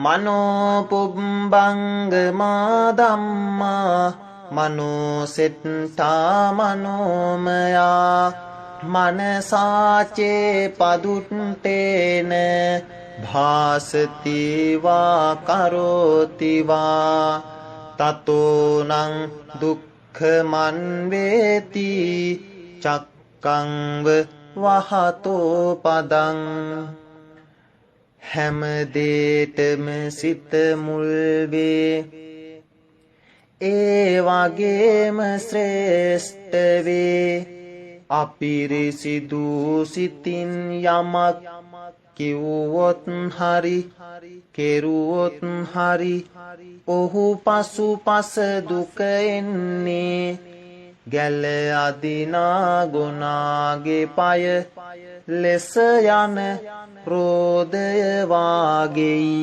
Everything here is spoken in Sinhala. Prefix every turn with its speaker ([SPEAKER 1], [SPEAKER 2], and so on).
[SPEAKER 1] මනෝ පුබ්බංගමා ධම්මා මනෝ සෙට්ඨා මනෝමයා මනසාචේ පදුට්ඨේන භාසති වා කරෝති වා තතෝනං දුක්ඛමන් වේති චක්කං වහතෝ පදං හැම දේටම සිත මුල් වේ ඒ වගේම ශ්‍රේෂ්ඨ වේ අපිරිසිදු සිතින් යමක් කිව්වොත් හරි කෙරුවොත් හරි ඔහු පසුපස දුක එන්නේ ගැල අදිනා ගුණාගේ පය ලෙස යන රෝදය වාගෙයි